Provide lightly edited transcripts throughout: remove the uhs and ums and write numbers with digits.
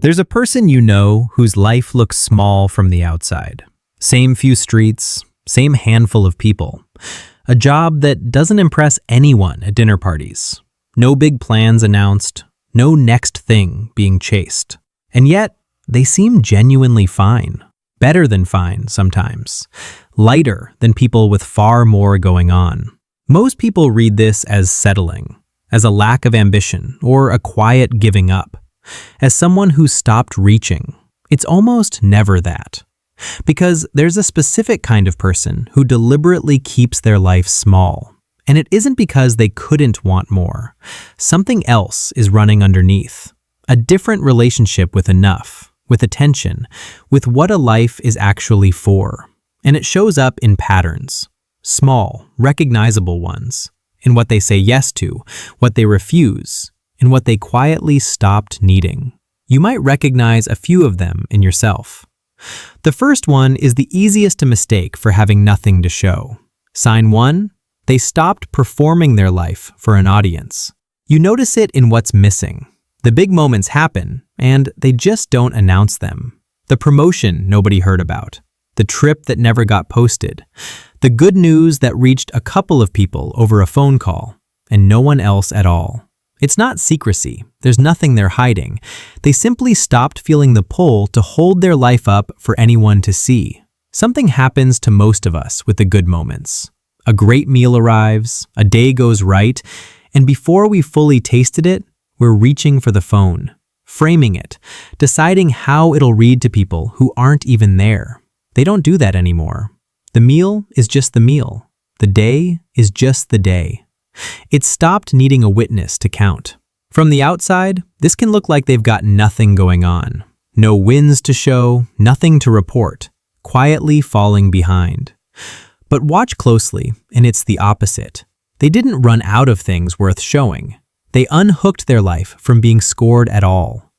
There's a person you know whose life looks small from the outside. Same few streets, same handful of people. A job that doesn't impress anyone at dinner parties. No big plans announced, no next thing being chased. And yet, they seem genuinely fine. Better than fine sometimes. Lighter than people with far more going on. Most people read this as settling, as a lack of ambition, or a quiet giving up. As someone who's stopped reaching. It's almost never that. Because there's a specific kind of person who deliberately keeps their life small. And it isn't because they couldn't want more. Something else is running underneath. A different relationship with enough, with attention, with what a life is actually for. And it shows up in patterns. Small, recognizable ones. In what they say yes to, what they refuse, in what they quietly stopped needing. You might recognize a few of them in yourself. The first one is the easiest to mistake for having nothing to show. Sign 1, they stopped performing their life for an audience. You notice it in what's missing. The big moments happen, and they just don't announce them. The promotion nobody heard about. The trip that never got posted. The good news that reached a couple of people over a phone call, and no one else at all. It's not secrecy. There's nothing they're hiding. They simply stopped feeling the pull to hold their life up for anyone to see. Something happens to most of us with the good moments. A great meal arrives, a day goes right, and before we fully tasted it, we're reaching for the phone, framing it, deciding how it'll read to people who aren't even there. They don't do that anymore. The meal is just the meal. The day is just the day. It stopped needing a witness to count. From the outside, this can look like they've got nothing going on. No wins to show, nothing to report, quietly falling behind. But watch closely, and it's the opposite. They didn't run out of things worth showing. They unhooked their life from being scored at all.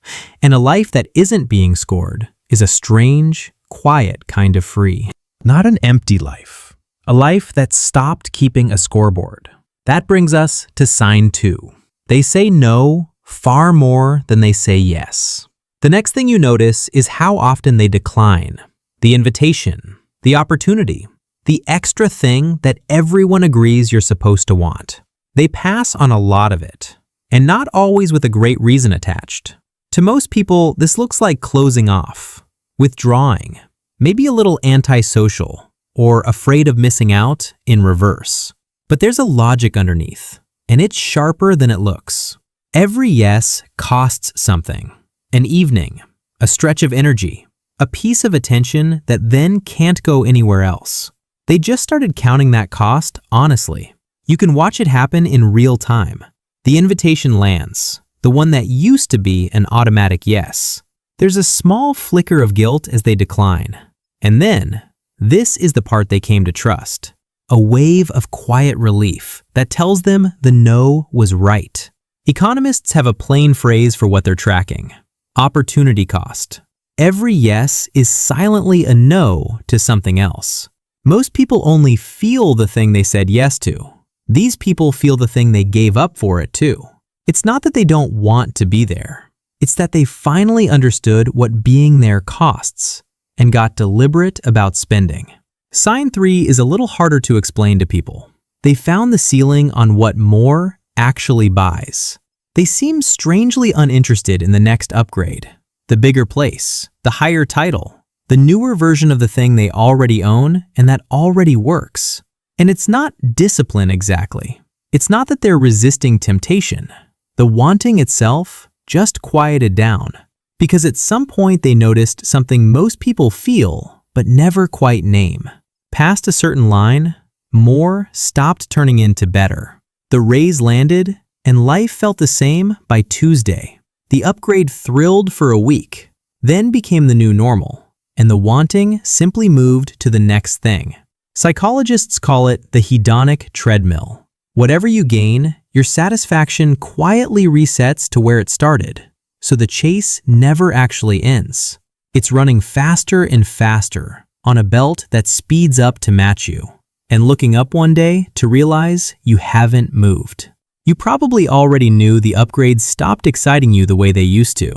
And a life that isn't being scored is a strange, quiet kind of free. Not an empty life. A life that stopped keeping a scoreboard. That brings us to sign 2. They say no far more than they say yes. The next thing you notice is how often they decline. The invitation, the opportunity, the extra thing that everyone agrees you're supposed to want. They pass on a lot of it, and not always with a great reason attached. To most people, this looks like closing off, withdrawing, maybe a little antisocial, or afraid of missing out in reverse. But there's a logic underneath, and it's sharper than it looks. Every yes costs something. An evening, a stretch of energy, a piece of attention that then can't go anywhere else. They just started counting that cost honestly. You can watch it happen in real time. The invitation lands, the one that used to be an automatic yes. There's a small flicker of guilt as they decline. And then, this is the part they came to trust. A wave of quiet relief that tells them the no was right. Economists have a plain phrase for what they're tracking. Opportunity cost. Every yes is silently a no to something else. Most people only feel the thing they said yes to. These people feel the thing they gave up for it too. It's not that they don't want to be there. It's that they finally understood what being there costs and got deliberate about spending. Sign 3 is a little harder to explain to people. They found the ceiling on what more actually buys. They seem strangely uninterested in the next upgrade, the bigger place, the higher title, the newer version of the thing they already own and that already works. And it's not discipline exactly. It's not that they're resisting temptation. The wanting itself just quieted down because at some point they noticed something most people feel but never quite name. Past a certain line, more stopped turning into better. The raise landed, and life felt the same by Tuesday. The upgrade thrilled for a week, then became the new normal, and the wanting simply moved to the next thing. Psychologists call it the hedonic treadmill. Whatever you gain, your satisfaction quietly resets to where it started, so the chase never actually ends. It's running faster and faster, on a belt that speeds up to match you, and looking up one day to realize you haven't moved. You probably already knew the upgrades stopped exciting you the way they used to.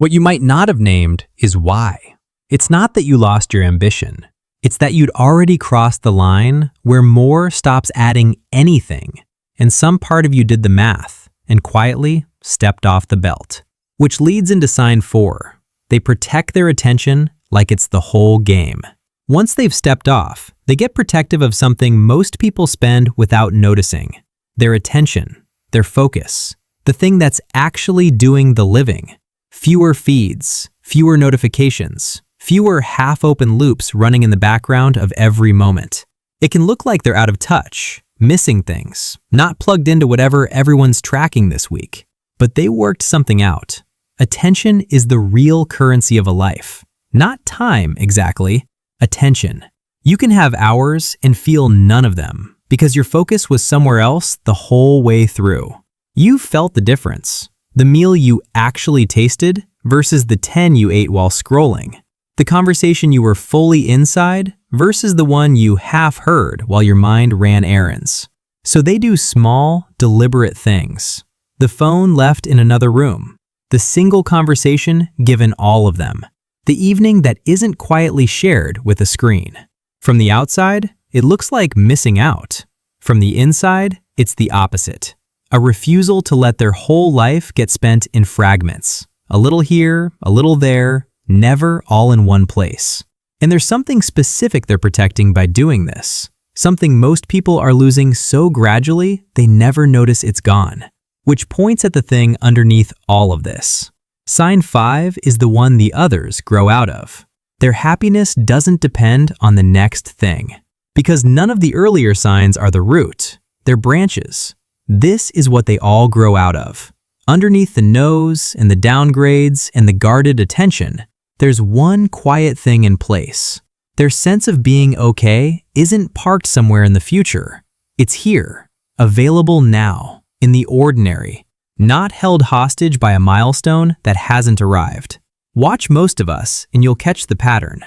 What you might not have named is why. It's not that you lost your ambition. It's that you'd already crossed the line where more stops adding anything, and some part of you did the math and quietly stepped off the belt. Which leads into sign 4. They protect their attention like it's the whole game. Once they've stepped off, they get protective of something most people spend without noticing. Their attention, their focus, the thing that's actually doing the living. Fewer feeds, fewer notifications, fewer half-open loops running in the background of every moment. It can look like they're out of touch, missing things, not plugged into whatever everyone's tracking this week. But they worked something out. Attention is the real currency of a life. Not time, exactly. Attention. You can have hours and feel none of them because your focus was somewhere else the whole way through. You felt the difference. The meal you actually tasted versus the 10 you ate while scrolling. The conversation you were fully inside versus the one you half heard while your mind ran errands. So they do small, deliberate things. The phone left in another room. The single conversation given all of them. The evening that isn't quietly shared with a screen. From the outside, it looks like missing out. From the inside, it's the opposite. A refusal to let their whole life get spent in fragments. A little here, a little there, never all in one place. And there's something specific they're protecting by doing this. Something most people are losing so gradually they never notice it's gone. Which points at the thing underneath all of this. Sign 5 is the one the others grow out of. Their happiness doesn't depend on the next thing. Because none of the earlier signs are the root. They're branches. This is what they all grow out of. Underneath the no's and the downgrades and the guarded attention, there's one quiet thing in place. Their sense of being okay isn't parked somewhere in the future. It's here, available now, in the ordinary, not held hostage by a milestone that hasn't arrived. Watch most of us and you'll catch the pattern.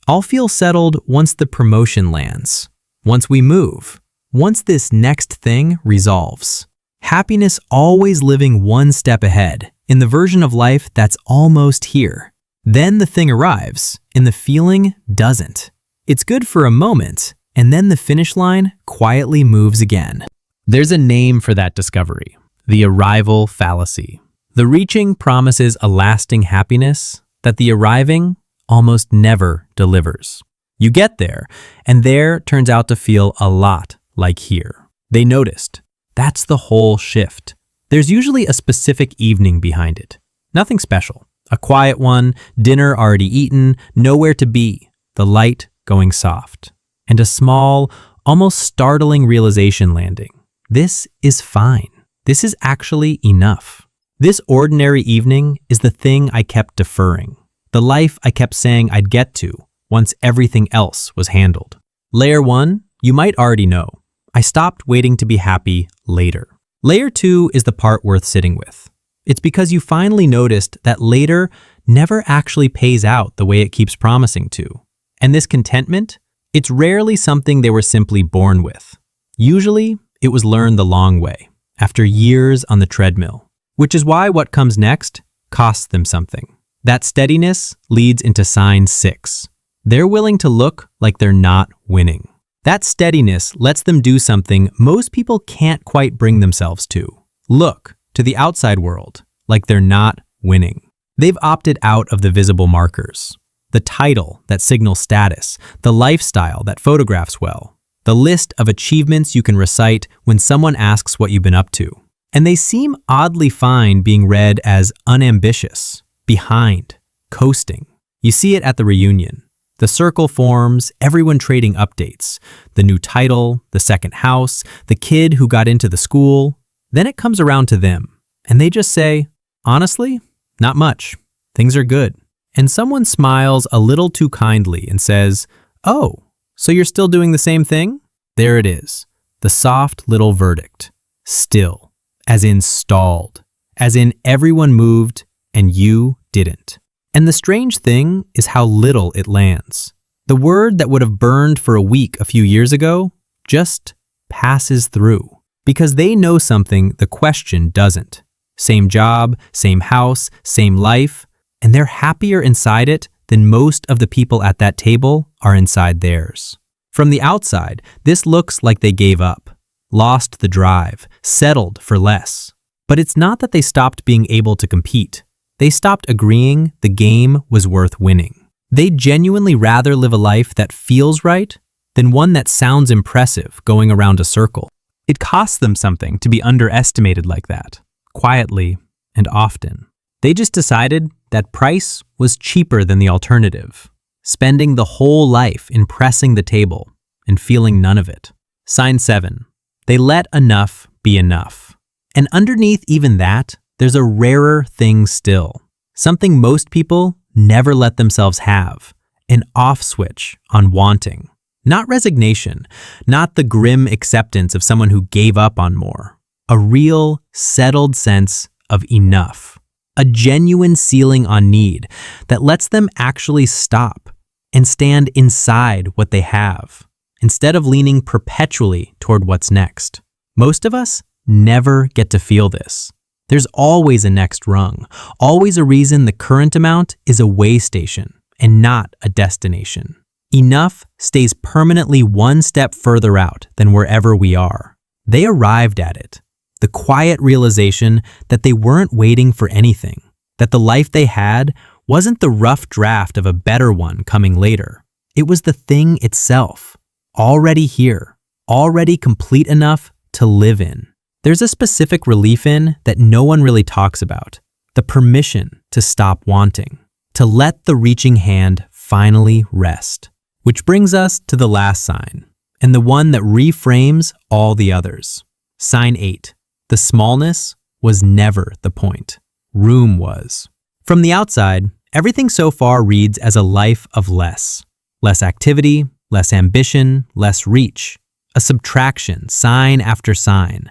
I'll feel settled once the promotion lands, once we move, once this next thing resolves. Happiness always living one step ahead, in the version of life that's almost here. Then the thing arrives, and the feeling doesn't. It's good for a moment, and then the finish line quietly moves again. There's a name for that discovery, the arrival fallacy. The reaching promises a lasting happiness that the arriving almost never delivers. You get there, and there turns out to feel a lot like here. They noticed. That's the whole shift. There's usually a specific evening behind it. Nothing special. A quiet one, dinner already eaten, nowhere to be, the light going soft. And a small, almost startling realization landing. This is fine. This is actually enough. This ordinary evening is the thing I kept deferring. The life I kept saying I'd get to once everything else was handled. Layer 1, you might already know. I stopped waiting to be happy later. Layer 2 is the part worth sitting with. It's because you finally noticed that later never actually pays out the way it keeps promising to. And this contentment, it's rarely something they were simply born with. Usually, it was learned the long way, after years on the treadmill. Which is why what comes next costs them something. That steadiness leads into sign 6. They're willing to look like they're not winning. That steadiness lets them do something most people can't quite bring themselves to. Look to the outside world like they're not winning. They've opted out of the visible markers. The title that signals status, the lifestyle that photographs well, the list of achievements you can recite when someone asks what you've been up to. And they seem oddly fine being read as unambitious, behind, coasting. You see it at the reunion. The circle forms, everyone trading updates. The new title, the second house, the kid who got into the school. Then it comes around to them, and they just say, honestly, not much. Things are good. And someone smiles a little too kindly and says, oh, so you're still doing the same thing? There it is, the soft little verdict. Still, as in stalled, as in everyone moved and you didn't. And the strange thing is how little it lands. The word that would have burned for a week a few years ago just passes through. Because they know something the question doesn't. Same job, same house, same life, and they're happier inside it than most of the people at that table are inside theirs. From the outside, this looks like they gave up, lost the drive, settled for less. But it's not that they stopped being able to compete. They stopped agreeing the game was worth winning. They genuinely rather live a life that feels right than one that sounds impressive going around a circle. It costs them something to be underestimated like that, quietly and often. They just decided that price was cheaper than the alternative, spending the whole life impressing the table and feeling none of it. Sign 7. They let enough be enough. And underneath even that, there's a rarer thing still. Something most people never let themselves have. An off switch on wanting. Not resignation, not the grim acceptance of someone who gave up on more. A real, settled sense of enough. A genuine ceiling on need that lets them actually stop and stand inside what they have, instead of leaning perpetually toward what's next. Most of us never get to feel this. There's always a next rung, always a reason the current amount is a way station and not a destination. Enough stays permanently one step further out than wherever we are. They arrived at it. The quiet realization that they weren't waiting for anything, that the life they had wasn't the rough draft of a better one coming later. It was the thing itself, already here, already complete enough to live in. There's a specific relief in that no one really talks about, the permission to stop wanting, to let the reaching hand finally rest. Which brings us to the last sign, and the one that reframes all the others. Sign 8. The smallness was never the point. Room was. From the outside, everything so far reads as a life of less. Less activity, less ambition, less reach. A subtraction, sign after sign.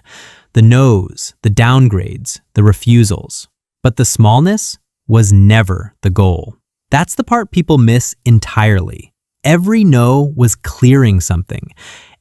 The no's, the downgrades, the refusals. But the smallness was never the goal. That's the part people miss entirely. Every no was clearing something.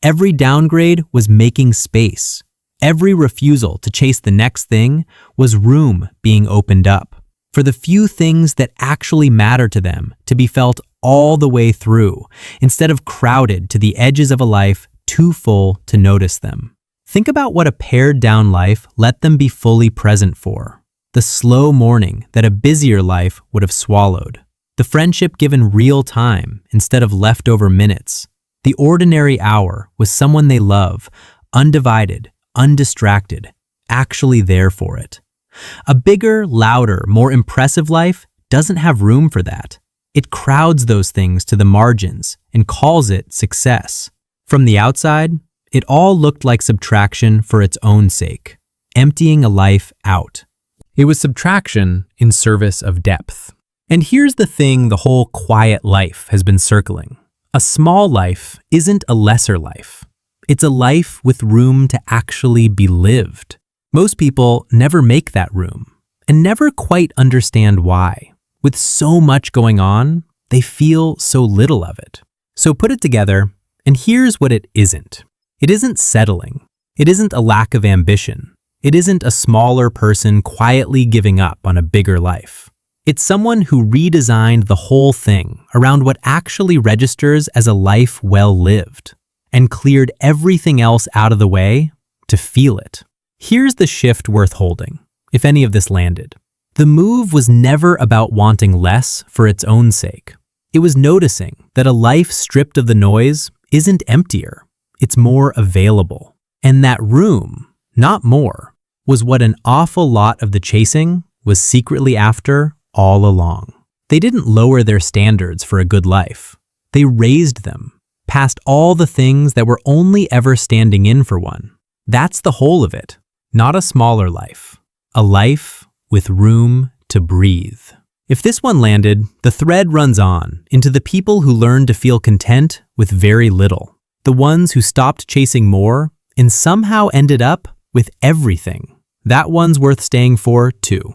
Every downgrade was making space. Every refusal to chase the next thing was room being opened up for the few things that actually matter to them to be felt all the way through, instead of crowded to the edges of a life too full to notice them. Think about what a pared down life let them be fully present for. The slow morning that a busier life would have swallowed. The friendship given real time instead of leftover minutes. The ordinary hour with someone they love, undivided, undistracted, actually there for it. A bigger, louder, more impressive life doesn't have room for that. It crowds those things to the margins and calls it success. From the outside, it all looked like subtraction for its own sake, emptying a life out. It was subtraction in service of depth. And here's the thing the whole quiet life has been circling. A small life isn't a lesser life. It's a life with room to actually be lived. Most people never make that room and never quite understand why. With so much going on, they feel so little of it. So put it together, and here's what it isn't. It isn't settling. It isn't a lack of ambition. It isn't a smaller person quietly giving up on a bigger life. It's someone who redesigned the whole thing around what actually registers as a life well lived and cleared everything else out of the way to feel it. Here's the shift worth holding, if any of this landed. The move was never about wanting less for its own sake. It was noticing that a life stripped of the noise isn't emptier, it's more available. And that room, not more, was what an awful lot of the chasing was secretly after all along. They didn't lower their standards for a good life. They raised them, past all the things that were only ever standing in for one. That's the whole of it. Not a smaller life. A life with room to breathe. If this one landed, the thread runs on into the people who learned to feel content with very little. The ones who stopped chasing more and somehow ended up with everything. That one's worth staying for, too.